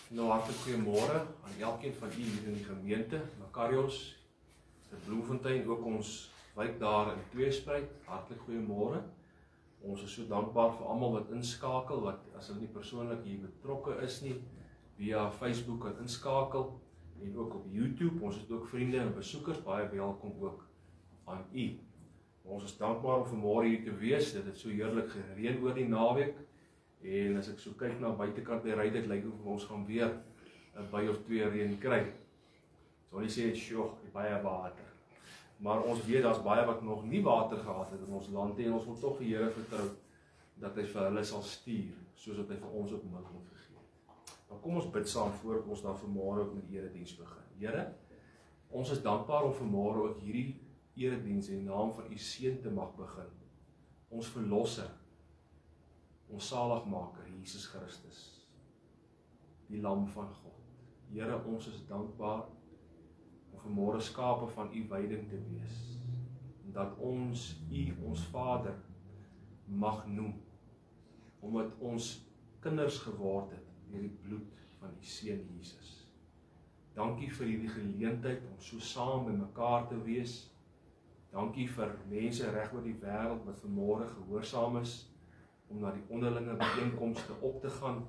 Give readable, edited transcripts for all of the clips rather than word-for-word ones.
Nou, hartelijk goeiemôre aan elkeen van u hier in die gemeente, Makarios, Bloemfontein, ook ons wijk daar in Tweespruit. Hartelijk goeiemôre. Ons is so dankbaar vir almal wat inskakel, wat as hulle nie persoonlik hier betrokke is nie, via Facebook kan inskakel en ook op YouTube. Ons het ook vriende en besoekers, baie welkom ook aan u. Ons is dankbaar om vanmôre hier te wees. Dit het so heerlik gereën oor die naweek. En as ek so kyk na buitekant die ry, dit lyk of ons gaan weer 'n by of twee reën kry. So nie sê, "Sjoe, baie water." Maar ons weet daar's baie wat nog nie water gehad het in ons land en ons wil tog die Here vertrou dat hy vir hulle sal stuur, soos wat hy vir ons ook milk moet gegee het. Nou kom ons bid saam voor ons dan vanmôre ook met die erediens begin. Here, ons is dankbaar om vanmôre ook hierdie erediens in naam van u seun te mag begin. Ons verlosser, ons saligmaker, Jesus Christus, die lam van God. Here, ons is dankbaar om vanmôre skape van u weiding te wees, dat ons u ons Vader mag noem, omdat ons kinders geword het deur die bloed van die seun Jesus. Dankie vir hierdie geleentheid om so saam by mekaar te wees. Dankie vir mense reg oor die wêreld wat vanmôre gehoorsaam is om na die onderlinge byeenkomste op te gaan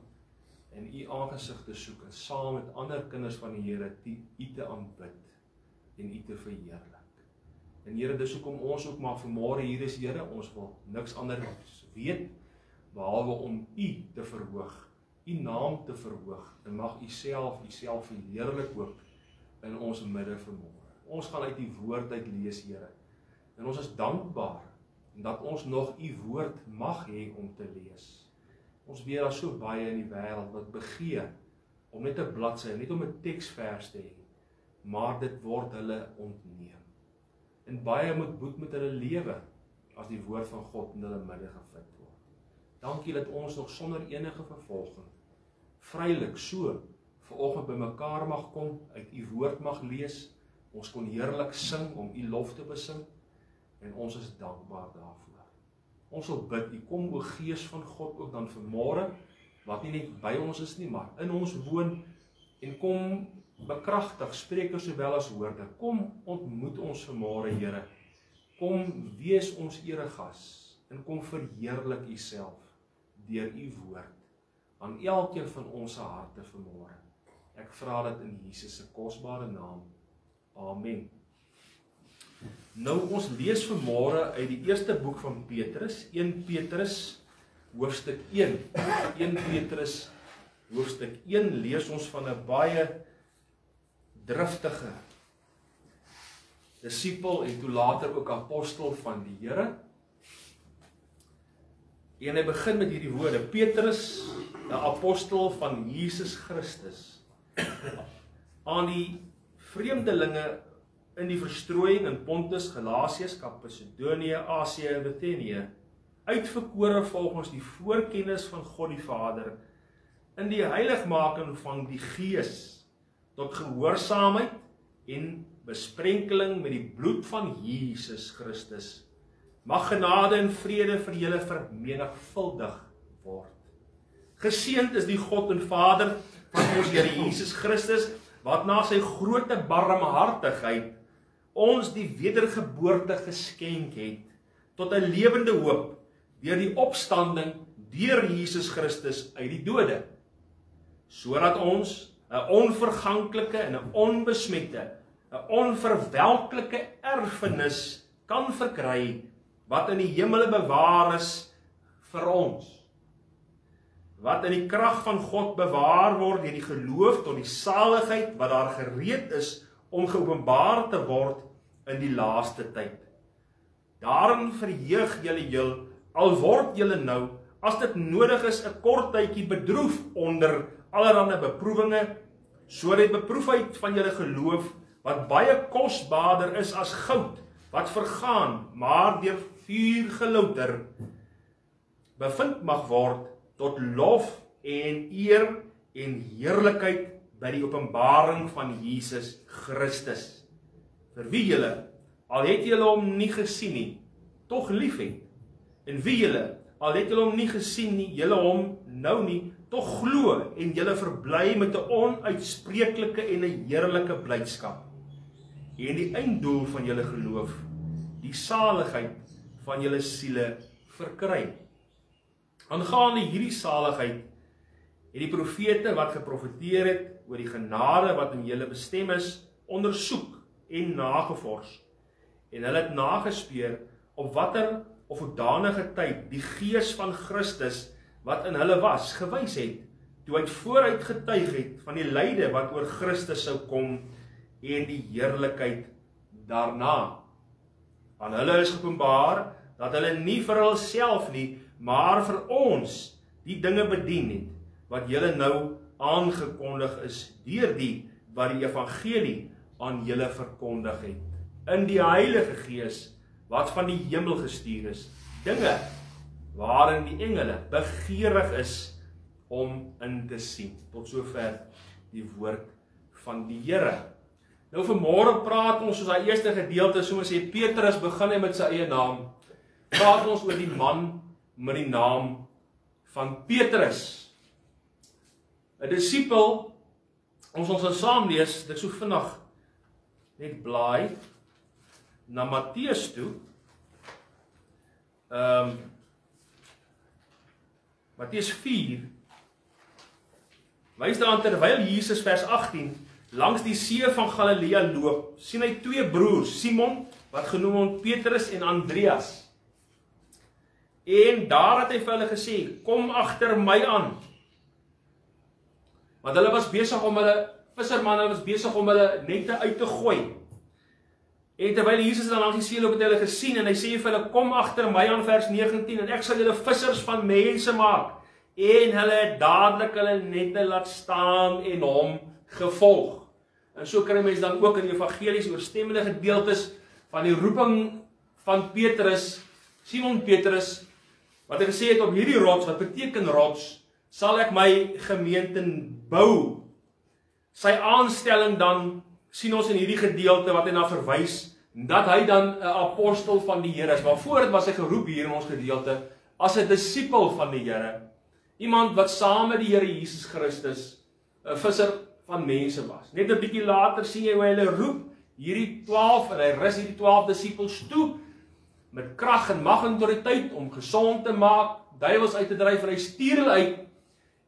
en u aangesig te soek en saam met ander kinders van die Here u te aanbid en u te verheerlik. En Here, dis hoekom ons ook maar vanmôre hier is, Here, ons wil niks anders weet behalwe om u te verhoog, u naam te verhoog en mag u self verheerlik ook in ons midde vanmôre. Ons gaan uit die woord uit lees, Here. En ons is dankbaar dat ons nog u woord mag hê om te lees. Ons weet daar so baie in die wêreld wat begeer om net 'n bladsy, net om 'n teksvers te hê, maar dit word hulle ontneem. En baie moet boet met hulle lewe as die woord van God in hulle midde gevind word. Dankie dat ons nog sonder enige vervolging vrylik so vanoggend bymekaar mag kom, uit u woord mag lees. Ons kon heerlik sing om u lof te besing. En ons is dankbaar daarvoor. Ons wil bid, u kom o Gees van God ook dan vanmôre, wat nie net by ons is nie, maar in ons woon, en kom bekragtig, Spreuke sowel as Woorde. Kom ontmoet ons vanmôre, Here. Kom wees ons eregas, en kom verheerlik u self deur u woord aan elkeen van ons harte vanmôre. Ek vra dit in Jesus se kosbare naam. Amen. Nou, ons lees vanmôre uit die eerste boek van Petrus, 1 Petrus, hoofstuk 1. 1 Petrus, hoofstuk 1, lees ons van 'n baie driftige disipel en toe later ook apostel van die Here. En hy begin met hierdie woorde: Petrus, 'n apostel van Jesus Christus, aan die vreemdelinge in die verstrooiing in Pontus, Galasiërs, Kappadokië, Asië en Bithynië, uitverkore volgens die voorkennis van God die Vader, in die heiligmaking van die Gees, tot gehoorsaamheid en besprenkeling met die bloed van Jesus Christus. Mag genade en vrede vir julle vermenigvuldig word. Geseënd is die God en Vader van ons Here Jesus Christus, wat na sy groote barmhartigheid ons die wedergeboorte geskenk het, tot 'n lewende hoop, deur die opstanding deur Jesus Christus uit die dode, sodat ons 'n onverganklike en 'n onbesmette, 'n onverwelklike erfenis kan verkry, wat in die hemele bewaar is vir ons, wat in die krag van God bewaar word deur die geloof tot die saligheid wat daar gereed is om geopenbaar te word in die laaste tyd. Daarin verheug julle heel, al word julle nou, as dit nodig is, 'n kort tydjie bedroef onder allerlei beproewinge, sodat die beproefdheid van julle geloof, wat baie kosbaarder is as goud, wat vergaan, maar deur vuur gelouter, bevind mag word tot lof en eer en heerlikheid by die openbaring van Jesus Christus, vir wie julle, al het julle hom nie gesien nie, tog lief het, en wie julle, al het julle hom nie gesien nie, julle hom nou nie, tog glo en julle verbly met 'n onuitspreeklike en 'n heerlike blydskap. En die einddoel van julle geloof, die saligheid van julle siele verkry. Aangaande hierdie saligheid het die profete wat geprofeteer het oor die genade wat in julle bestem is, ondersoek en nagevors. En hulle het nagespeur op watter of hoedanige tyd die gees van Christus wat in hulle was, gewys het, toe hy vooruit getuig het van die lyde wat oor Christus sou kom en die heerlikheid daarna. Aan hulle is geopenbaar dat hulle nie vir hulself nie, maar vir ons die dinge bedien het, wat julle nou aangekondig is, deur die wat die evangelie aan julle verkondig het, in die Heilige Gees, wat van die hemel gestuur is, dinge waarin die engele begeerig is om in te sien. Tot sover die woord van die Here. Nou vanmôre praat ons soos daai eerste gedeelte, soos sê Petrus begin hy met sy eie naam. Praat ons oor die man met die naam van Petrus. 'n Disipel, ons gaan saam lees, dit so vinnig net blaai na Matteus toe. Matteus 4, wys daaraan terwyl Jesus vers 18 langs die see van Galilea loop, sien hy twee broers, Simon, wat genoem word Petrus en Andreas. En daar het hy vir hulle gesê, kom agter my aan. Want hulle was besig om hulle, vissermanne was besig om hulle nette uit te gooi. En terwyl Jesus dan langs die see loop, het hulle gesien, en hy sê vir hulle, kom agter my aan, vers 19, en ek sal julle vissers van mense maak. En hulle het dadelik hulle nette laat staan en hom gevolg. En so kry mense dan ook in die evangelies ooreenstemmende gedeeltes van die roeping van Petrus, Simon Petrus, wat hy gesê het op hierdie rots, wat beteken rots, sal ek my gemeente bou. Sy aanstelling dan sien ons in hierdie gedeelte wat hy na verwys, dat hy dan 'n apostel van die Here is. Maar voor dit was hy geroep hier in ons gedeelte as 'n disipel van die Here. Iemand wat saam met die Here Jesus Christus 'n visser van mense was. Net 'n bietjie later sien jy hoe hy hulle roep, hierdie 12, en hy rus hierdie 12 disippels toe, met krag en mag en autoriteit om gesond te maak, duiwels uit te dryf, en hy stuur hulle uit,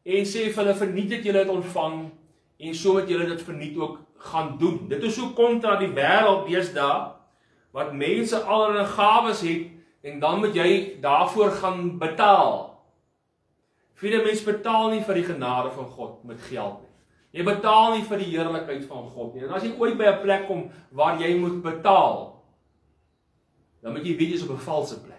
en sê vir hulle, verniet het julle dit ontvang, en so moet julle dit verniet ook gaan doen. Dit is so kontra die wêreld deesdae, wat mense allerlei gawes het, en dan moet jy daarvoor gaan betaal. Vele mense betaal nie vir die genade van God met geld nie. Jy betaal nie vir die heerlikheid van God nie. En as jy ooit by 'n plek kom waar jy moet betaal, dan moet jy weet jy's op 'n valse plek.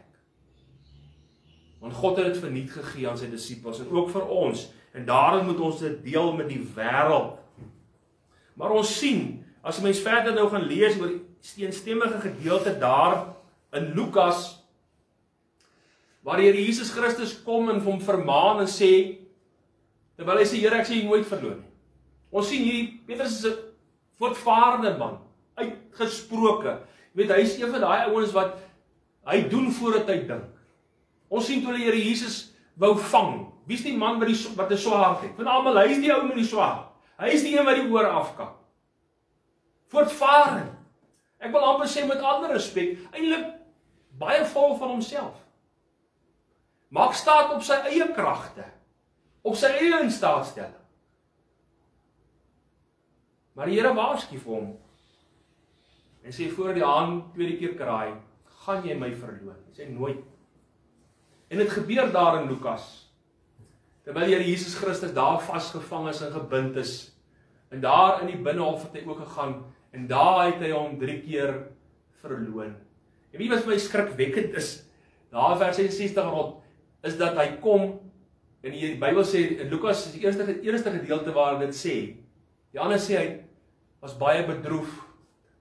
Want God het dit verniet gegee aan sy disippels, en ook vir ons. En daarom moet ons dit deel met die wêreld. Maar ons sien, as jy mens verder nou gaan lees oor die eenstemmige gedeelte daar in Lukas, waar die Here Jesus Christus kom en hom vermaan en sê, terwyl hy sê, Here, ek sê jy nooit verloor nie. Ons sien hierdie, Petrus is 'n voortvarende man, uitgesproke. Jy weet, hy is een van daai ouens wat hy doen voordat hy dink. Ons sien toe die Here Jesus wou vang. Wie is die man wat 'n swaard het? Van almal, hy is die ou met die swaard. Hy is die een wat die oor afkap. Voortvarend. Ek wil amper sê met alle respek, eintlik baie vol van homself. Maak staat op sy eie kragte, op sy eie instaatstelling. Maar die Here waarsku vir hom, en sê voor die haan tweede keer kraai, gaan jy my verloon? Hy sê nooit. En dit gebeur daar in Lukas, terwyl die Here Jesus Christus daar vasgevang is en gebind is, en daar in die binnehof het hy ook gegaan, en daar het hy hom 3 keer verloon. En wie wat vir my skrikwekkend is, daar vers 66 rond, is dat hy kom, en die Bybel sê, in Lukas is die eerste gedeelte waar dit sê, die ander sê hy was baie bedroef,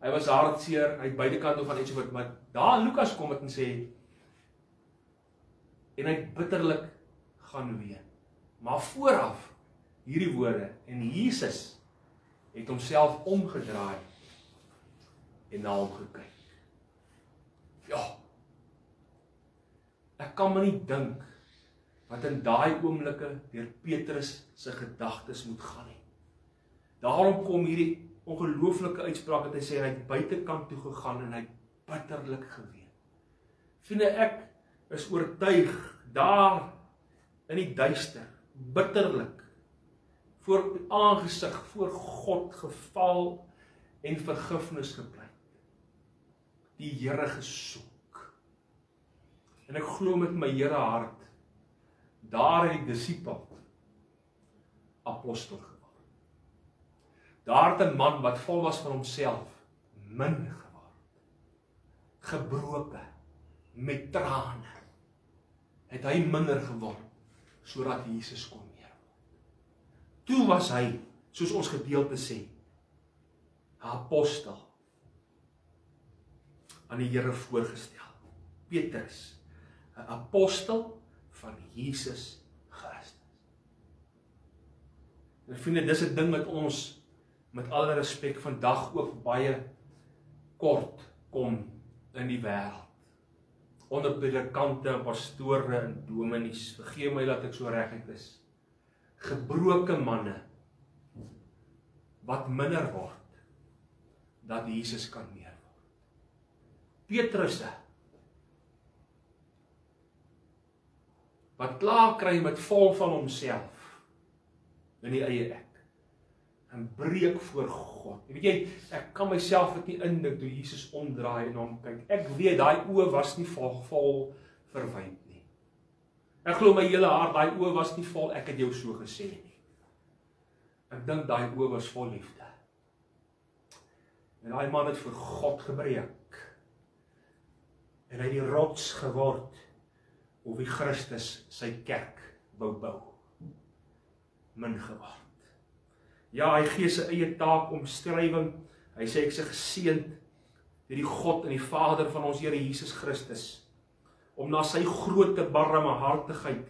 hy was hartseer, hy het beide kante van iets wat, maar daar in Lukas kom het en sê, en hy het bitterlik gaan ween. Maar vooraf, hierdie woorde, en Jesus het homself omgedraai, en na hom gekyk. Ja, ek kan maar nie dink, wat in daai oomblikke deur Petrus se gedagtes moet gaan nie. Daarom kom hierdie ongelooflike uitspraak dat hy sê hy het buitekant toe gegaan en hy het bitterlik geween. Vriende, ek is oortuig daar in die duister, bitterlik, voor aangesig, voor God geval en vergifnis gepleit. Die Here gesoek. En ek glo met my Here hart, daar het die disipel apostel geword. Daar het 'n man wat vol was van homself, min geword. Gebroke, met trane, het hy minder geword, sodat Jesus kon meer word. Toe was hy, soos ons gedeelte sê, 'n apostel, aan die Here voorgestel. Petrus, 'n apostel van Jesus Christus. En vriende, dis 'n ding wat ons met alle respek vandag ook baie kort kom in die wêreld. Onder predikante, pastore en dominees, vergeef my dat ek so reguit is. Gebroke manne wat minder word, dat Jesus kan meer word. Petrusse wat klaar kry met vol van homself in die eie ek. En breek voor God. Weet jy, ek kan myself dit nie indink toe Jesus omdraai en hom kyk. Ek weet, daai oë was nie vol verwyd nie. Ek glo my hele hart, daai oë was nie vol, ek het jou so gesê nie. Ek dink daai oë was vol liefde. En daai man het vir God gebreek. En hy het die rots geword, of die Christus sy kerk wou bou. Min geword. Ja, hy gee sy eie taak omskrywing. Hy sê ek is geseënd deur die God en die Vader van ons Here Jesus Christus, om na sy groote barmhartigheid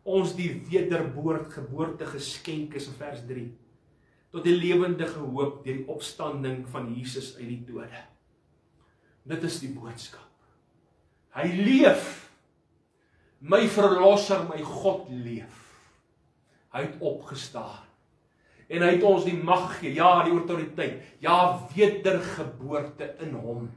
ons die wedergeboorte geskenk is in vers 3, tot die lewendige hoop deur die opstanding van Jesus uit die dode. Dit is die boodskap. Hy leef. My verlosser, my God leef. Hy het opgestaan. En hy het ons die mag gegee, ja, die autoriteit, ja, wedergeboorte in hom.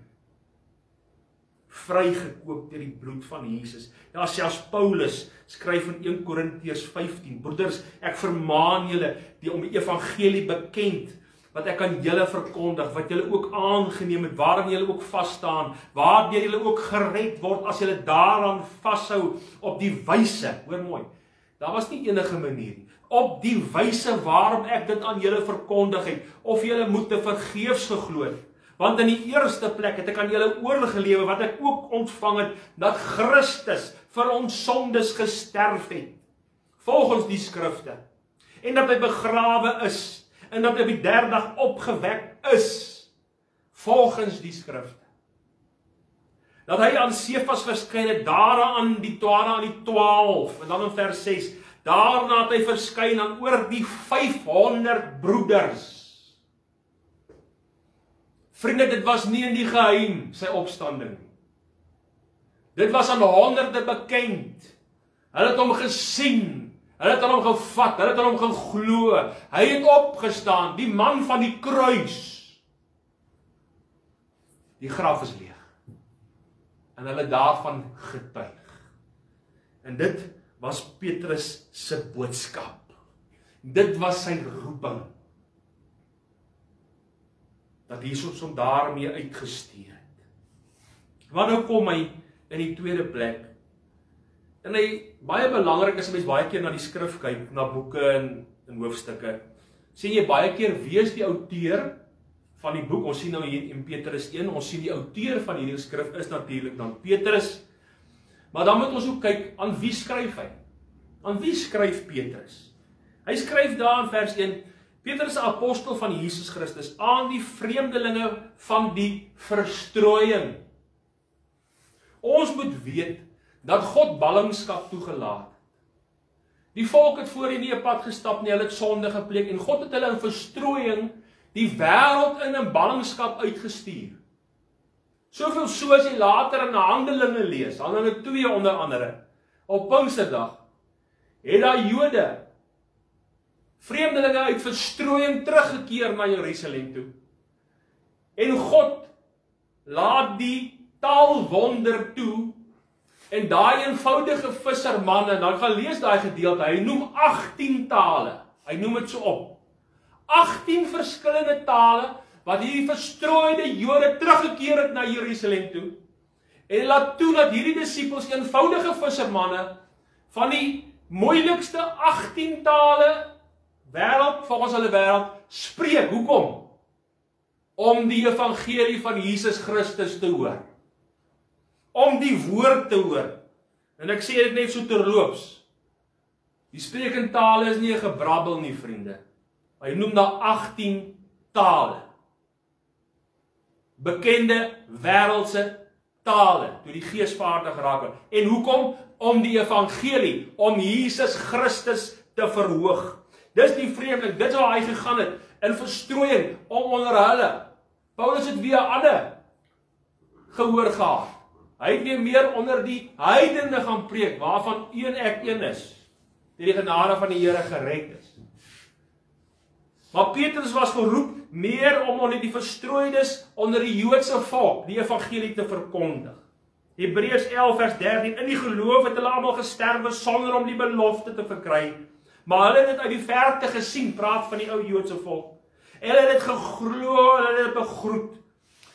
Vrygekoop deur die bloed van Jesus. Ja, selfs Paulus skryf in 1 Korintiërs 15, broeders, ek vermaan julle die om die evangelie bekend, wat ek aan julle verkondig, wat julle ook aangeneem het, waarin julle ook vasstaan, waardeur julle ook gered word, as julle daaraan vashou op die wyse, hoor mooi, daar was nie enige manier nie, op die wyse waarom ek dit aan julle verkondig het, of julle moet te vergeefs geglo het. Want in die eerste plek het ek aan julle oorgelewe, wat ek ook ontvang het, dat Christus vir ons sondes gesterf het, volgens die skrifte, en dat hy begrawe is, en dat hy op die derde dag opgewek is, volgens die skrifte. Dat hy aan Sefas verskyn het, daarna aan die 12, en dan in vers 6, daarna het hy verskyn aan oor die 500 broeders. Vriende, dit was nie in die geheim, sy opstanding. Dit was aan honderde bekend. Hulle het hom gesien, hulle het aan hom gevat, hulle het aan hom geglo. Hy het opgestaan, die man van die kruis. Die graf is leeg. En hulle daarvan getuig. En dit was Petrus se boodskap. Dit was sy roeping. Dat Jesus hom daarmee uitgestuur het. Maar nou kom hy in die tweede plek. En hy, baie belangrik is, mens baie keer na die skrif kyk, na boeke en hoofstukke, sien jy baie keer, wie is die outeur van die boek? Ons sien nou hier in Petrus 1, ons sien die outeur van hierdie skrif is natuurlik dan Petrus. Maar dan moet ons ook kyk, aan wie skryf hy? Aan wie skryf Petrus? Hy skryf daar in vers 1, Petrus is 'n apostel van Jesus Christus, aan die vreemdelinge van die verstrooiing. Ons moet weet, dat God ballingskap toegelaat. Die volk het voorheen nie 'n pad gestap nie, hulle het sonde gepleeg, en God het hulle in verstrooiing die wêreld in ballingskap uitgestuur. Soveel soos jy later in Handelinge lees, Handelinge 2 onder andere, op Pinksterdag, het daai Jode, vreemdelinge uit verstrooiing teruggekeer na Jerusalem toe. En God laat die taalwonder toe, en daai eenvoudige vissermanne, dan gaan lees daai gedeelte, hy noem 18 tale, hy noem dit so op. 18 verskillende tale, wat hierdie verstrooide Jode teruggekeer het na Jerusalem toe, en laat toe dat hierdie disippels, eenvoudige vissermanne, van die moeilikste 18 tale, volgens hulle wêreld, spreek. Hoekom? Om die evangelie van Jesus Christus te hoor. Om die woord te hoor. En ek sê dit net so terloops. Die spreek in tale is nie 'n gebrabbel nie, vriende. Hy noem daar 18 tale. Bekende wêreldse tale, toe die Gees vaardig raak. En hoekom? Om die evangelie, om Jesus Christus te verhoog. Dis die vreemdeling, dit is waar hy gegaan het, in verstrooiing, om onder hulle. Paulus het weer ander gehoor gehad. Hy het weer meer onder die heidene gaan preek, waarvan ek een is, die genade van die Here gered is. Maar Petrus was geroep meer om onder die verstrooides, onder die Joodse volk, die evangelie te verkondig. Hebreërs 11 vers 13, in die geloof het hulle almal gesterwe sonder om die belofte te verkry, maar hulle het dit uit die verte gesien, praat van die ou Joodse volk. En hulle het dit geglo, hulle het dit begroet,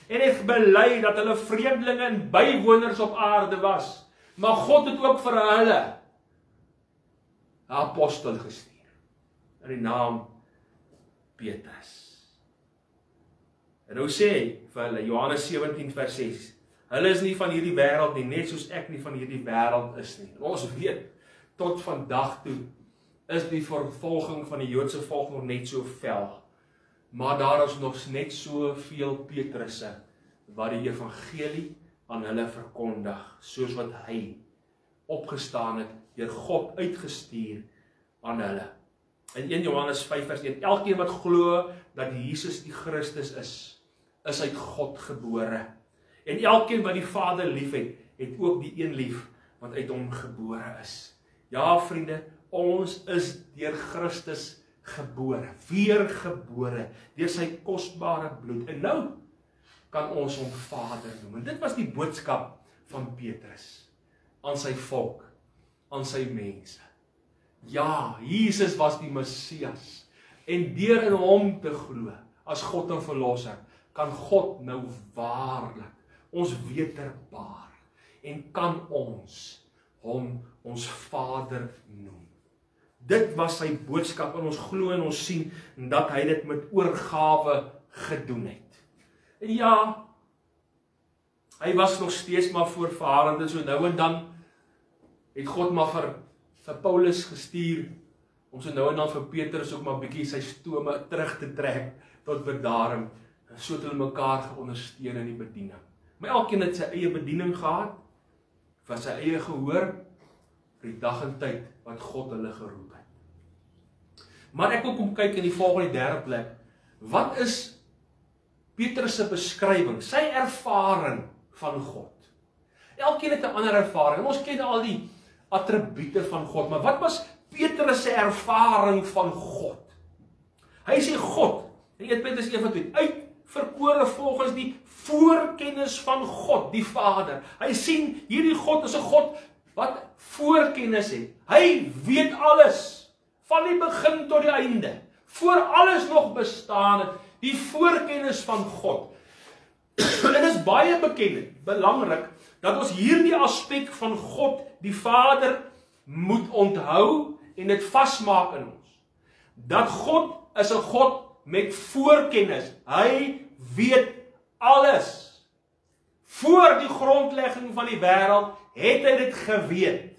en het bely dat hulle vreemdelinge en bywoners op aarde was. Maar God het ook vir hulle 'n apostel gestuur, in die naam Petrus. En nou sê hy vir hulle, Johannes 17 vers 6, hulle is nie van hierdie wêreld nie, net soos ek nie van hierdie wêreld is nie. En ons weet, tot vandag toe, is die vervolging van die Joodse volk nog net so vel. Maar daar is nog net soveel Petrusse wat die evangelie aan hulle verkondig, soos wat hy opgestaan het, deur God uitgestuur aan hulle. In 1 Johannes 5 vers 1, elkeen wat glo dat Jesus die Christus is uit God gebore. En elkeen wat die Vader liefhet, het ook die een lief wat uit hom gebore is. Ja, vriende, ons is deur Christus gebore, weergebore, deur sy kosbare bloed. En nou kan ons hom Vader noem. En dit was die boodskap van Petrus aan sy volk, aan sy mense. Ja, Jesus was die Messias, en deur in hom te glo, as God en verlosser, kan God nou waarlik ons wederbaar, en kan ons hom ons Vader noem. Dit was sy boodskap, en ons glo en ons sien, dat hy dit met oorgawe gedoen het. En ja, hy was nog steeds maar voortvarend, en so nou en dan, het God maar vir Paulus gestuur, om so nou en dan vir Petrus ook maar bietjie sy stome terug te trek, tot bedaring, en so het hulle mekaar geondersteun in die bediening. Maar elkeen het sy eie bediening gehad, van sy eie gehoor, vir die dag en tyd, wat God hulle geroep het. Maar ek wil kom kyk in die volgende derde plek, wat is Petrus se beskrywing, sy ervaring van God? Elkeen het 'n ander ervaring, en ons ken al die attribute van God, maar wat was Petrus se ervaring van God? Hy sê God, in 1 Petrus 1:2, uitverkore volgens die voorkennis van God, die Vader. Hy sien, hierdie God is 'n God wat voorkennis het. Hy weet alles, van die begin tot die einde, voor alles nog bestaan het, die voorkennis van God. En dit is baie bekend, belangrik, dat ons hierdie aspek van God, die Vader, moet onthou en dit vasmaak in ons. Dat God is 'n God met voorkennis. Hy weet alles. Voor die grondlegging van die wêreld het hy dit geweet.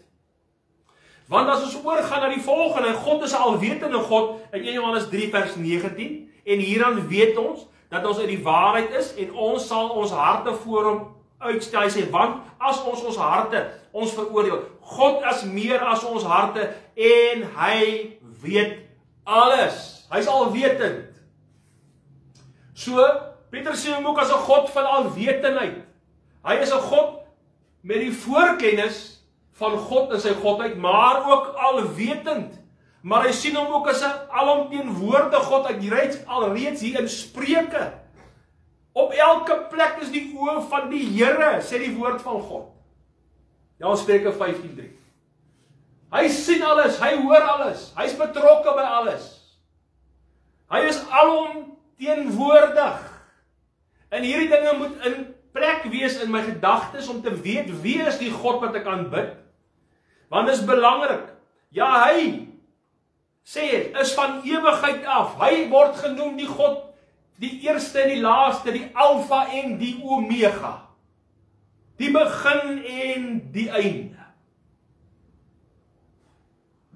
Want as ons oorgaan na die volgende, God is 'n alwetende God, in 1 Johannes 3 vers 19, en hieraan weet ons, dat ons uit die waarheid is, en ons sal ons harte voor hom uitstel. Hy sê, want as ons harte ons veroordeel, God is meer as ons harte, en hy weet alles. Hy is alwetend. So, Petrus sê hom ook as 'n God van alwetendheid. Hy is 'n God met die voorkennis van God in sy godheid, maar ook alwetend. Maar hy sien hom ook as 'n alomteenwoordige God. Hy reeds alreeds hier in Spreuke. Op elke plek is die oë van die Here, sê die woord van God. Ja, Spreuke 15:3. Hy sien alles, hy hoor alles, hy is betrokke by alles. Hy is alomteenwoordig. En hierdie dinge moet in plek wees in my gedagtes om te weet wie is die God wat ek aanbid. Want dit is belangrik. Ja, hy sê, is van ewigheid af. Hy word genoem die God, die eerste en die laaste, die Alfa en die Omega. Die begin en die einde.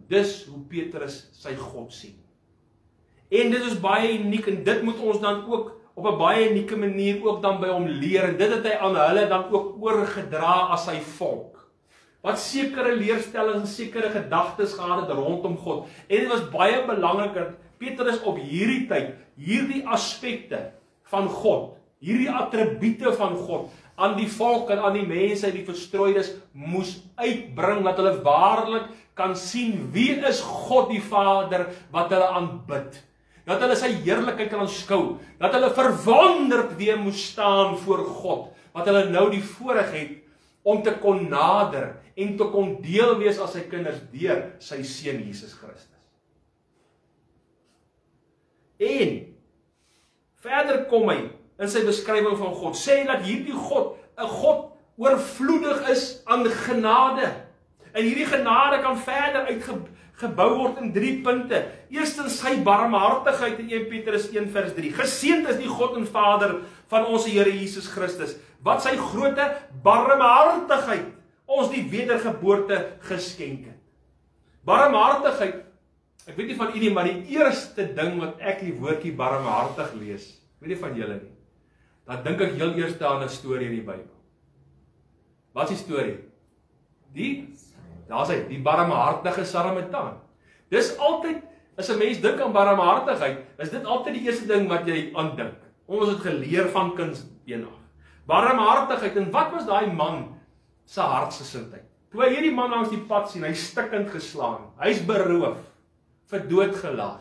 Dis hoe Petrus sy God sien. En dit is baie uniek en dit moet ons dan ook op 'n baie unieke manier ook dan by hom leer. En dit het hy aan hulle dan ook oorgedra as sy volk. Wat sekere leerstellings en sekere gedagtes gehad het rondom God. En dit was baie belangrik dat Petrus op hierdie tyd, hierdie aspekte van God, hierdie attribute van God, aan die volk en aan die mense, die verstrooides, moes uitbring, dat hulle waarlik kan sien wie is God die Vader wat hulle aanbid. Dat hulle sy heerlikheid kan aanskou, dat hulle verwonderd weer moes staan voor God, wat hulle nou die voorreg het om te kon nader en te kon deel wees as sy kinders deur sy seun Jesus Christus. En verder kom hy in sy beskrywing van God, sê dat hierdie God 'n God oorvloedig is aan genade. En hierdie genade kan verder uitgebou word in 3 punte. Eerstens sy barmhartigheid in 1 Petrus 1 vers 3. Geseënd is die God en Vader van ons Here Jesus Christus, wat sy groote barmhartigheid ons die wedergeboorte geskenk het. Barmhartigheid, ek weet nie van u nie, maar die eerste ding wat ek die woordjie barmhartig lees, weet nie van julle nie, dan dink ek heel eers aan 'n storie in die Bybel. Wat is die storie? Daar's hy, die barmhartige Samaritaan. Dis altyd, as 'n mens dink aan barmhartigheid, is dit altyd die eerste ding wat jy aan dink. Ons het geleer van kindsbeen af. Barmhartigheid, en wat was daai man se hartsgesindheid? Toe hy hierdie man langs die pad sien, hy's stikkend geslaan, hy's beroof, vir dood gelaat.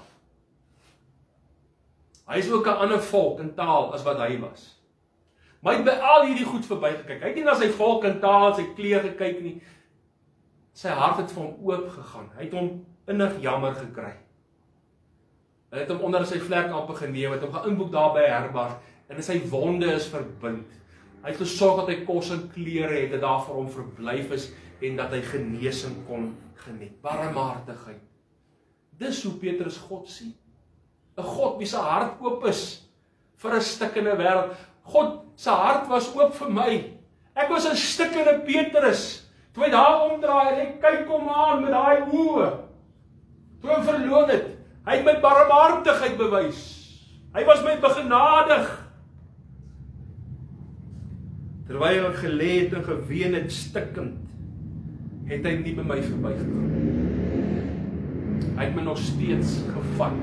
Hy is ook 'n ander volk en taal as wat hy was. Maar hy het by al hierdie goed verby gekyk. Hy het nie na sy volk en taal, sy kleer gekyk nie. Sy hart het vir hom oop gegaan. Hy het hom innig jammer gekry. Hy het hom onder sy vlerkappe geneem, het hom geïnboek daar by 'n herberg, en sy wonde is verbind. Hy het gesorg dat hy kos en klere het, dat daar vir hom verblyf is, en dat hy genesing kon geniet. Barmhartigheid. Dis hoe Petrus God sien. 'n God wie se hart oop is vir 'n stikkende wêreld. God se hart was oop vir my. Ek was 'n stikkende Petrus. Toe hy daar omdraai en ek kyk hom aan met daai oë. Toe hy verloon het, hy het my barmhartigheid bewys. Hy was my begenadig. Terwyl ek gelê het en geween het stikkend, het hy nie by my verbygegaan. Hy het my nog steeds gevat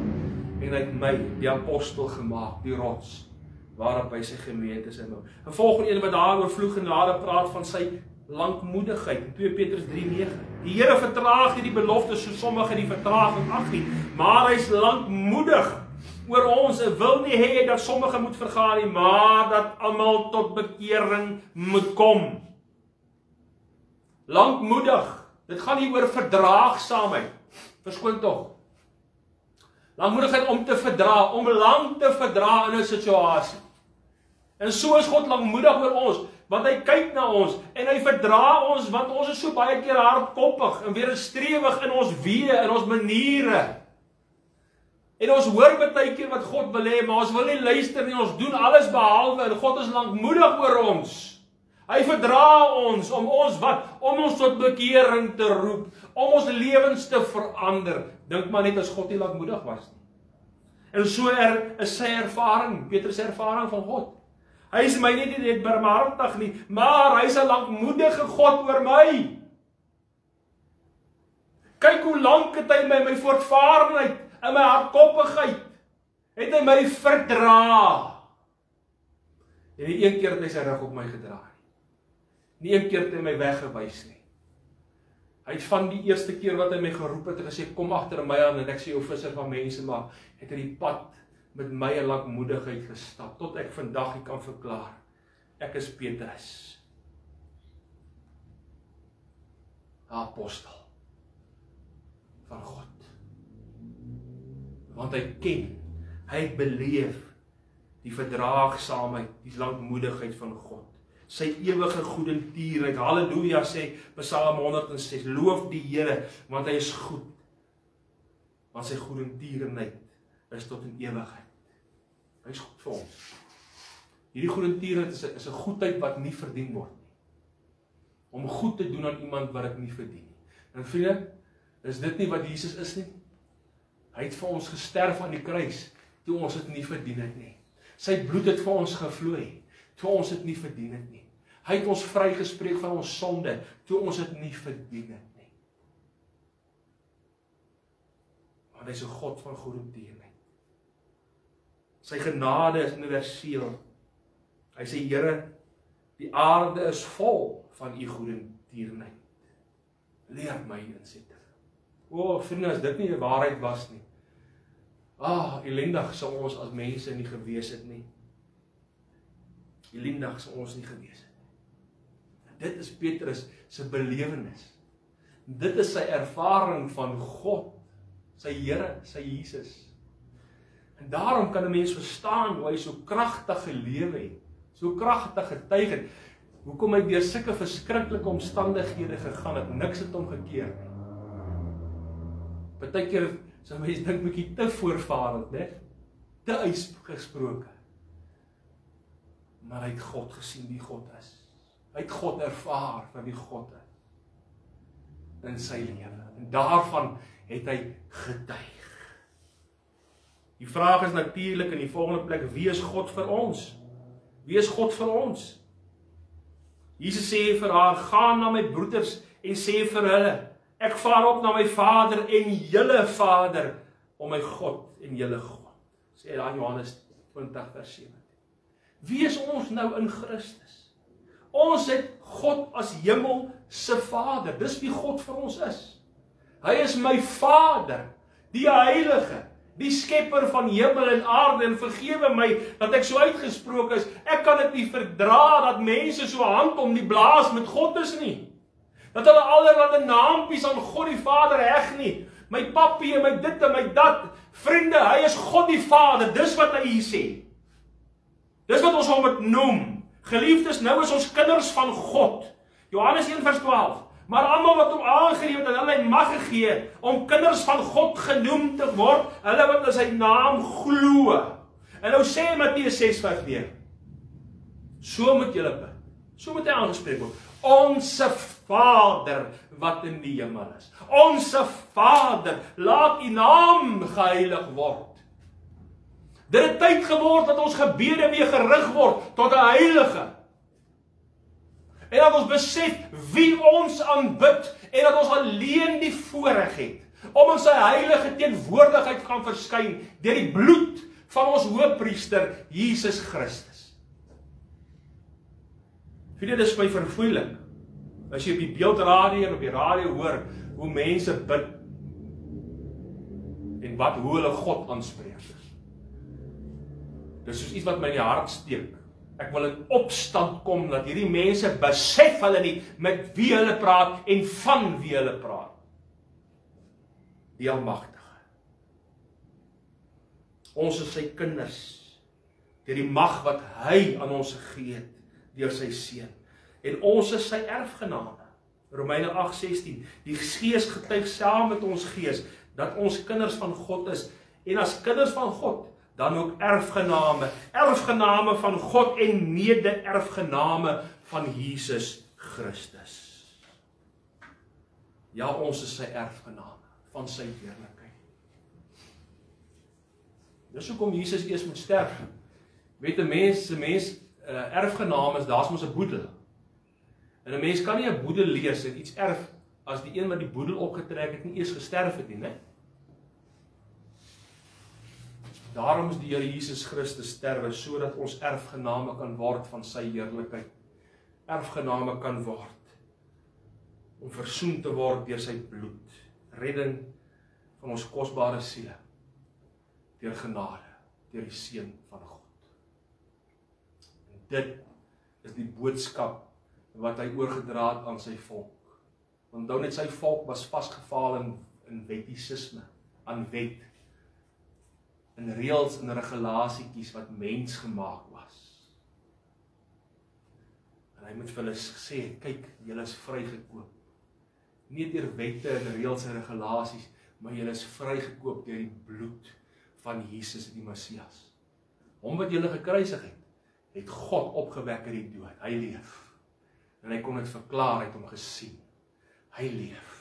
en hy het my die apostel gemaak, die rots, waarop hy sy gemeente sy bou. En volgende een wat daar oorvloeg en later praat van sy lankmoedigheid, 2 Petrus 3:9. Die Here vertraag nie die beloftes so sommige die vertraging ag nie, maar hy is lankmoedig oor ons en wil nie hê dat sommige moet vergaan nie, maar dat almal tot bekering moet kom. Lankmoedig, dit gaan nie oor verdraagsaamheid, verskoon tog. Lankmoedigheid om te verdra, om lang te verdra in 'n situasie. En so is God lankmoedig oor ons, want hy kyk na ons en hy verdra ons, want ons is so baie keer hardkoppig en weerstrewig in ons weë, in ons maniere. En ons hoor baie keer wat God wil hê, maar ons wil nie luister nie, ons doen alles behalwe, en God is lankmoedig oor ons. Hy verdra ons, om ons wat? Om ons tot bekering te roep, om ons lewens te verander. Dink maar net as God nie lankmoedig was nie. En so is sy ervaring, Petrus' ervaring van God. Hy is my nie net barmhartig nie, maar hy is 'n lankmoedige God oor my. Kyk hoe lank het hy my voortvarenheid en my hardkoppigheid het hy my verdra. En nie een keer het hy sy rug op my gedraai. Nie een keer het hy my weggewys nie. Hy het van die eerste keer wat hy my geroep het en gesê, kom agter my aan en ek sê jou visser van mense maak, het hy die pad met my in lankmoedigheid gestap, tot ek vandag kan verklaar, ek is Petrus, apostel van God. Want hy ken, hy het beleef die verdraagsaamheid, die lankmoedigheid van God. Sy ewige goedertierenheid, halleluja sê Psalm 106, loof die Here, want hy is goed. Want sy goedertierenheid is tot in ewigheid. Hy is goed vir ons. Hierdie goedertierenheid is 'n goedheid wat nie verdien word nie. Om goed te doen aan iemand wat dit nie verdien nie. En vriende, is dit nie wat Jesus is nie? Hy het vir ons gesterf aan die kruis, toe ons dit nie verdien het nie. Sy bloed het vir ons gevloei, toe ons dit nie verdien het nie. Hy het ons vrygespreek van ons sonde, toe ons dit nie verdien het nie. Want hy is 'n God van goedertierenheid. Sy genade is universeel. Hy sê, Here, die aarde is vol van u goedertierenheid. Leer my insette. O, vriende, as dit nie die waarheid was nie. Ellendig sal ons as mense nie gewees het nie. Ellendig sal ons nie gewees het nie. Dit is Petrus se belewenis. Dit is sy ervaring van God, sy Here, sy Jesus. En daarom kan 'n mens verstaan hoe hy so kragtig gelewe het, so kragtig getuig het, hoekom hy deur sulke verskriklike omstandighede gegaan het, niks het hom gekeer nie. Partykeer sou mens dink bietjie te voorvarend, né? Te uitgesproke. Maar hy het God gesien wie God is. Hy het God ervaar van wie God is in sy lewe. En daarvan het hy getuig. Die vraag is natuurlik in die volgende plek, wie is God vir ons? Wie is God vir ons? Jesus sê vir haar, gaan na my broeders en sê vir hulle, ek vaar op na my Vader en julle Vader, om my God en julle God. Sê daar in Johannes 20 vers 17. Wie is ons nou in Christus? Ons het God as hemelse Vader. Dis wie God vir ons is. Hy is my Vader, die Heilige, die skepper van hemel en aarde, en vergewe my dat ek so uitgesproke is. Ek kan dit nie verdra dat mense so hand om die blaas met God is nie. Dat hulle allerlei naampies aan God die Vader heg nie. My pappie en my dit en my dat. Vriende, hy is God die Vader. Dis wat hy hier sê. Dis wat ons hom moet noem. Geliefdes, nou is ons kinders van God. Johannes 1 vers 12. Maar almal wat hom aangeneem het, hulle hy mag gegee om kinders van God genoem te word, hulle wat in sy naam glo. En nou sê Matteus 6 vers 9. So moet julle bid. So moet hy aangespreek word. Onse Vader wat in die hemel is. Onse Vader, laat u naam geheilig word. Dit het tyd geword dat ons gebede weer gerig word tot 'n heilige. En dat ons besef wie ons aanbid en dat ons alleen die voorreg het om in sy heilige teenwoordigheid gaan verskyn deur die bloed van ons hoëpriester Jesus Christus. Dit is my verfoeilik. As jy op die beeldradio en op die radio hoor hoe mense bid en hoe hulle God aanspreek. Dis soos iets wat my in die hart steek. Ek wil in opstand kom dat hierdie mense besef hulle nie met wie hulle praat en van wie hulle praat. Die Almagtige. Ons is sy kinders deur die mag wat hy aan ons gegee het deur sy seun. En ons is sy erfgename. Romeine 8:16. Die Gees getuig saam met ons gees dat ons kinders van God is. En as kinders van God, dan ook erfgename. Erfgename van God en mede-erfgename van Jesus Christus. Ja, ons is sy erfgename van sy heerlikheid. Dis hoekom Jesus eers moet sterf. Weet 'n mens erfgename is, daar's mos 'n boedel. En 'n mens kan nie 'n boedel lees en iets erf as die een wat die boedel opgetrek het nie eers gesterf het nie, né? Daarom is die Here Jesus Christus sterwe sodat ons erfgename kan word van sy heerlikheid. Erfgename kan word. om versoen te word deur sy bloed, redding van ons kosbare siele, deur genade, deur die Seun van God. En dit is die boodskap wat hy oorgedra het aan sy volk. Onthou net, sy volk was vasgeval in wettisisme, aan wet, in reëls en regulasietjies wat mensgemaak was. En hy moet vir hulle sê, kyk, julle is vrygekoop. Nie deur wette en reëls en regulasies, maar julle is vrygekoop deur die bloed van Jesus die Messias. Hom wat julle gekruisig het God opgewek uit die dood. Hy leef. En hy kon dit verklaar, hy het hom gesien. Hy leef.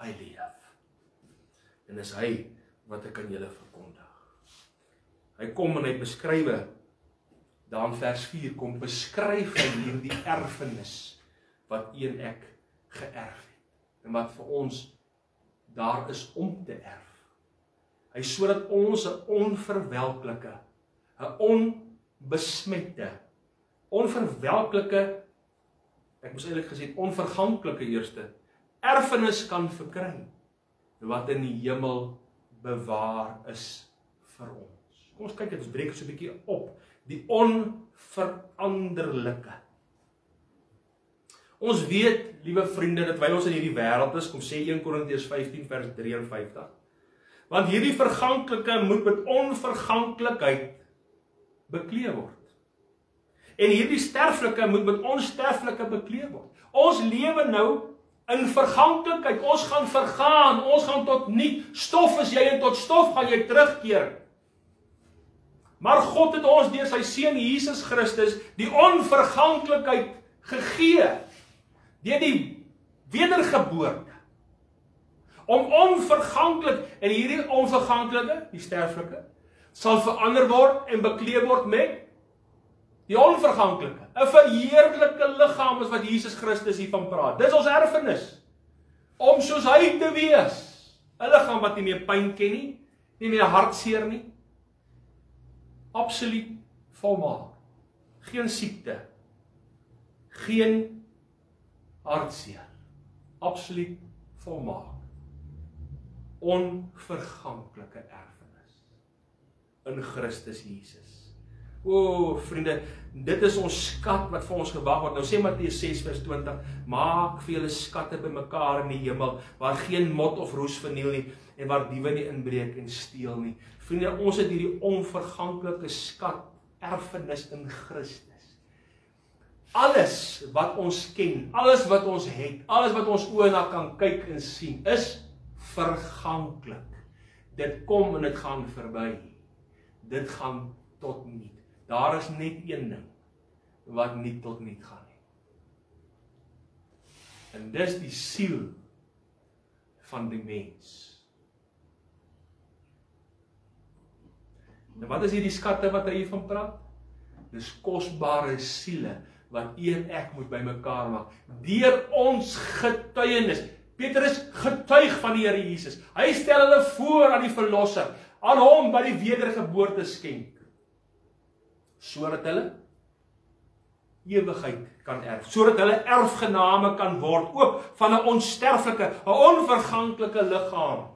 Hy leef. En is hy wat ek aan julle verkondig. Hy kom en hy beskrywe, daar in vers 4 kom beskryf hy hierdie erfenis wat u en ek geërf het. En wat vir ons daar is om te erf. Hy sodat ons 'n onverwelklike, 'n onbesmette, onverwelklike, ek moes eintlik gesê onverganklike eerste, erfenis kan verkry, wat in die hemel bewaar is vir ons. Kom ons kyk, ons breek so 'n bietjie op, die onveranderlike. Ons weet, liewe vriende, dat terwyl ons in hierdie wêreld is, kom sê 1 Korintiërs 15 vers 53, want hierdie verganklike moet met onverganklikheid beklee word. En hierdie sterflike moet met onsterflike beklee word. Ons lewe nou in verganklikheid, ons gaan vergaan, ons gaan tot niet, stof is jy en tot stof gaan jy terugkeer. Maar God het ons deur sy Seun Jesus Christus die onverganklikheid gegee, deur die wedergeboorte, om onverganklik, en hierdie onverganklike, die sterflike, sal verander word en beklee word met die onverganklike, 'n verheerlike liggaam is wat Jesus Christus hiervan praat. Dis ons erfenis, om soos hy te wees, 'n liggaam wat nie meer pyn ken nie, nie meer hartseer nie, absoluut volmaak, geen siekte, geen hartseer, absoluut volmaak, onverganklike erfenis in Christus Jesus. O, vriende, dit is ons skat wat vir ons gewag word. Nou sê Matteus 6 vers 20, maak vir julle skatte bymekaar in die hemel, waar geen mot of roes verniel nie, en waar diewe nie inbreek en steel nie. Vriende, ons het hierdie onverganklike skat, erfenis in Christus. Alles wat ons ken, alles wat ons het, alles wat ons oë na kan kyk en sien, is verganklik. Dit kom en dit gaan verby. Dit gaan tot niet. Daar is net een ding wat nie tot niet gaan nie. En dis die siel van die mens. En wat is hierdie skatte wat hy hiervan praat? Dis kosbare siele wat u en ek moet bymekaar maak. Deur ons getuienis. Petrus getuig van die Here Jesus. Hy stel hulle voor aan die Verlosser, aan hom wat die wedergeboorte skenk, sodat hulle ewigheid kan erf, sodat hulle erfgename kan word, ook van 'n onsterflike, 'n onverganklike liggaam,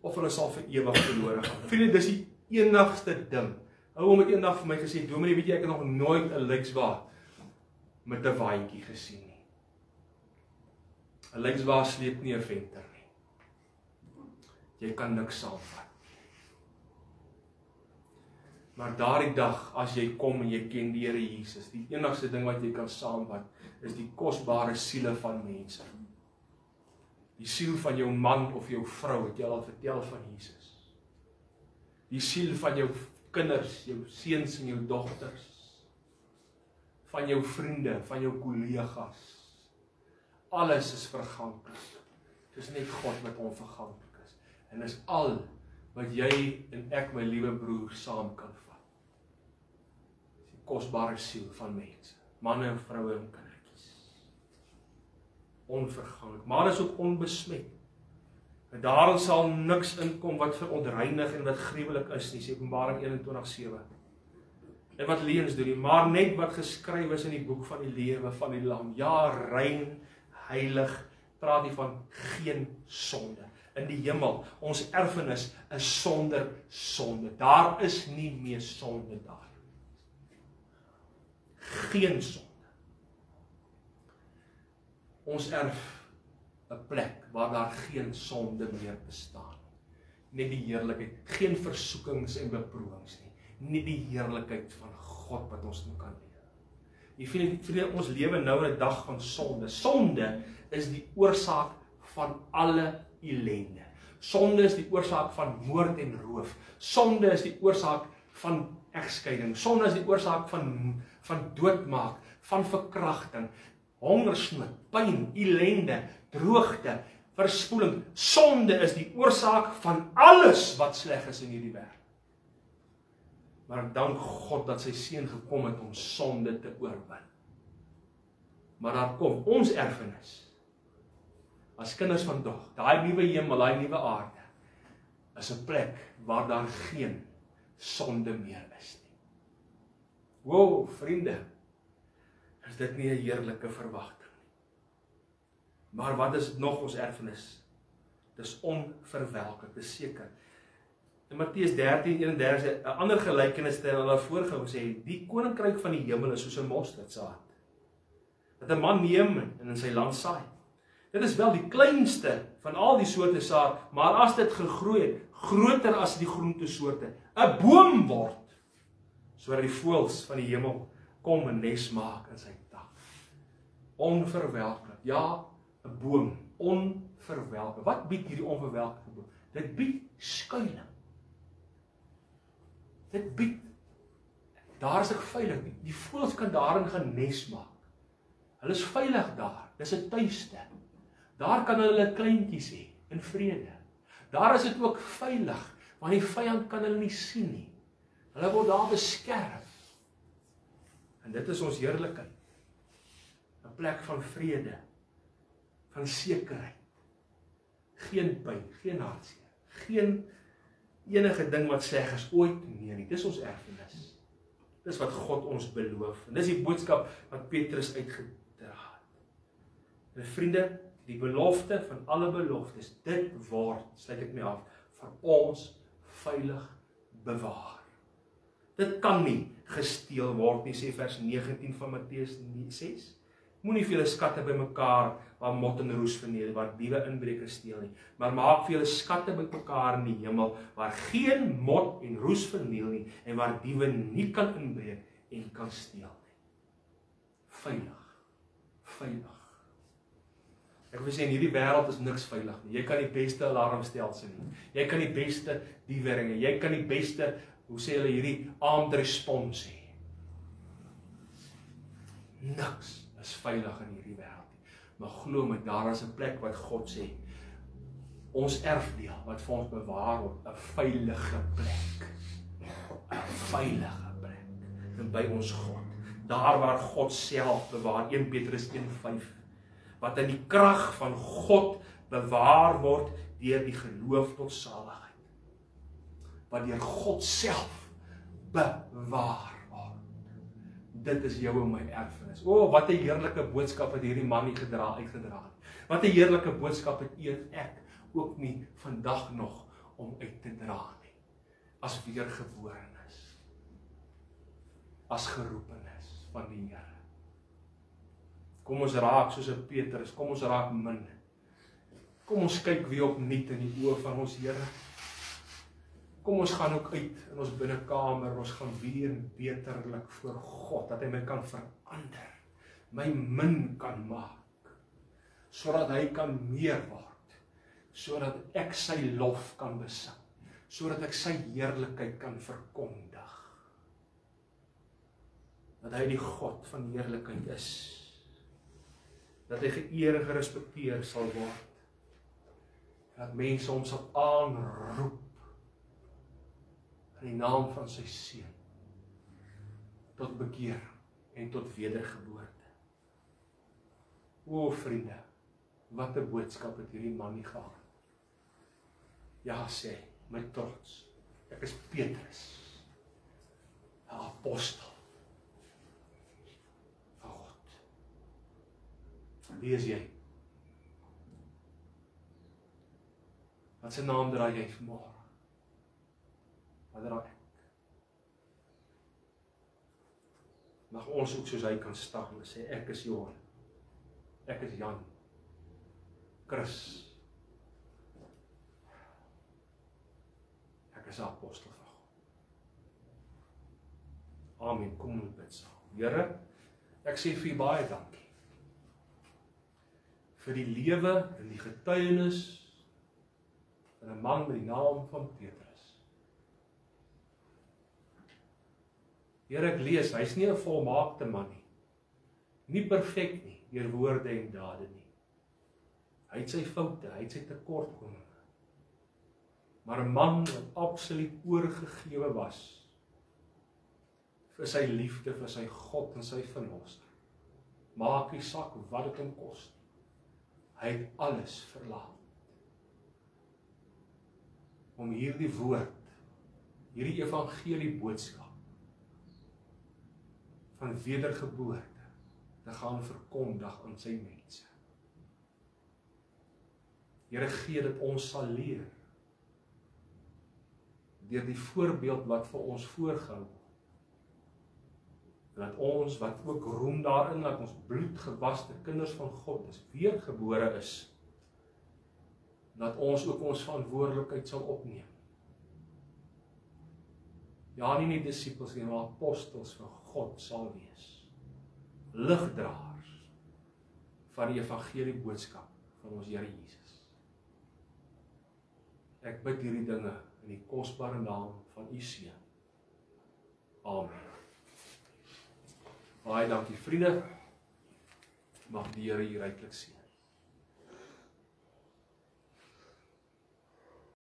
of hulle sal vir ewig verlore gaan. Vriende, dis die enigste ding. Hom het eendag vir my gesê, dominee, weet jy, ek het nog nooit 'n linkswa met 'n waantjie gesien nie. 'n Linkswa sleep nie 'n venter nie. Jy kan niks saamvat. Maar daardie dag, as jy kom en jy ken die Here Jesus, die enigste ding wat jy kan saamvat, is die kosbare siele van mense. Die siel van jou man of jou vrou, het jy al vertel van Jesus. Die siel van jou kinders, jou seuns en jou dogters, van jou vriende, van jou kollegas. Alles is verganklik. Dis net God wat onverganklik is. En dis al wat jy en ek, my liewe broer, saam kan vat. Dis die kosbare siel van mense, manne en vroue en kindertjies. Onverganklik, maar is ook onbesmet. En daarin sal niks inkom wat verontreinig en wat gruwelik is nie, sê Openbaring 21:7. en wat leuns doen nie, maar net wat geskryf is in die boek van die lewe van die Lam. Ja, rein, heilig, praat nie van geen sonde. In die hemel, ons erfenis is sonder sonde. Daar is nie meer sonde daar. Geen sonde. Ons erf 'n plek waar daar geen sonde meer bestaan. Net die heerlikheid, geen versoekings en beproewings nie. Net die heerlikheid van God wat ons nou kan leef. Vriende, ons lewe nou in 'n dag van sonde. Sonde is die oorsaak van alle ellende. Sonde is die oorsaak van moord en roof. Sonde is die oorsaak van egskeiding. Sonde is die oorsaak van doodmaak, van verkrachting, hongersnood, pyn, ellende, droogte, verspoeling. Sonde is die oorsaak van alles wat sleg is in hierdie wêreld. Maar ek dank God dat sy seun gekom het om sonde te oorwin. Maar daar kom ons erfenis. As kinders van dag, daai nuwe hemel, daai nuwe aarde, is 'n plek waar daar geen sonde meer is nie. Wow, vriende, is dit nie 'n heerlike verwagting nie. Maar wat is nog ons erfenis? Dis onverwelklik, dis seker. In Matteus 13:31 'n ander gelykenis het hulle voorgehou sê, die koninkryk van die hemel is soos 'n mosterdsaad, wat 'n man neem en in sy land saai. Dit is wel die kleinste van al die soorte saad, maar as dit gegroei het, groter as die groentesoorte, 'n boom word, sodat die voëls van die hemel kom en nes maak in sy tak. Onverwelklik, ja, 'n boom, onverwelklik. Wat bied hierdie onverwelklike boom? Dit bied skuiling. Dit bied, daar is ek veilig, die voëls kan daarin gaan nes maak. Hulle is veilig daar, dis 'n tuiste. Daar kan hulle kleintjies hê, in vrede. Daar is dit ook veilig, want die vyand kan hulle nie sien nie. Hulle word daar beskerm. En dit is ons heerlikheid. 'n Plek van vrede, van sekerheid. Geen pyn, geen hartseer, geen enige ding wat sleg is ooit meer nie. Dis ons erfenis. Dis wat God ons beloof. En dis die boodskap wat Petrus uitgedra het. En vriende, die belofte van alle beloftes, dit word, sluit ek mee af, vir ons veilig bewaar. Dit kan nie gesteel word nie, sê vers 19 van Matteus 6. Moenie vir julle skatte bymekaar waar mot en roes verniel, waar diewe inbreek en steel nie, maar maak vir julle skatte bymekaar in die hemel, waar geen mot en roes verniel nie, en waar diewe nie kan inbreek en kan steel nie. Veilig. Veilig. Ek wil sê, in hierdie wêreld is niks veilig nie. Jy kan die beste alarmstelsel nie. Jy kan die beste dieweringe, jy kan die beste, hoe sê hulle hierdie, armed response hê. Niks is veilig in hierdie wêreld nie. Maar glo my, daar is 'n plek wat God sê, ons erfdeel wat vir ons bewaar word, 'n veilige plek. 'n Veilige plek. En by ons God, daar waar God self bewaar, 1 Petrus 1:5. Wat in die krag van God bewaar word deur die geloof tot saligheid. Wat deur God self bewaar word. Dit is jou en my erfenis. O, wat 'n heerlike boodskap het hierdie man nie uitgedra. Wat 'n heerlike boodskap het u en ek ook nie vandag nog om uit te dra nie. As weergeborenes. As geroepenes van die Here. Kom ons raak soos 'n Petrus, kom ons raak min. Kom ons kyk weer opnuut in die oë van ons Here. Kom ons gaan ook uit in ons binnekamer, ons gaan weer beterlik voor God, dat hy my kan verander, my min kan maak, sodat hy kan meer word, sodat ek sy lof kan besing, sodat ek sy heerlikheid kan verkondig, dat hy die God van heerlikheid is, dat hy geëer en gerespekteer sal word, dat mense hom sal aanroep in die naam van sy seun tot bekeer en tot wedergeboorte. O vriende, wat 'n boodskap het hierdie man nie gehad. Ja, sê, my trots, ek is Petrus, 'n apostel van God. Wie is jy? Wat se naam dra jy vanmôre? Wat dra ek? Mag ons ook soos hy kan staan en sê, ek is Johan, ek is Jan, Chris, ek is 'n apostel van God. Amen, kom ons bid saam. Here, ek sê vir U baie dankie vir die lewe en die getuienis van 'n man met die naam van Petrus. Here, ek lees, hy's nie 'n volmaakte man nie. Nie perfek nie, deur woorde en dade nie. Hy het sy foute, hy het sy tekortkominge. Maar 'n man wat absoluut oorgegewe was vir sy liefde, vir sy God en sy verlosser. Maak nie saak wat dit hom kos nie. Hy het alles verlaat om hierdie woord, hierdie evangelie boodskap van wedergeboorte te gaan verkondig aan sy mense. Here, gee dat ons sal leer deur die voorbeeld wat vir ons voorgehou word. Dat ons wat ook roem daarin dat ons bloedgewaste kinders van God is, weergebore is, dat ons ook ons verantwoordelikheid sal opneem. Ja, nie net disippels nie, maar apostels van God sal wees. Ligdraers van die evangelie boodskap van ons Here Jesus. Ek bid hierdie dinge in die kosbare naam van U Seun. Amen. Baie dankie vriende. Mag die Here U ryklik seën.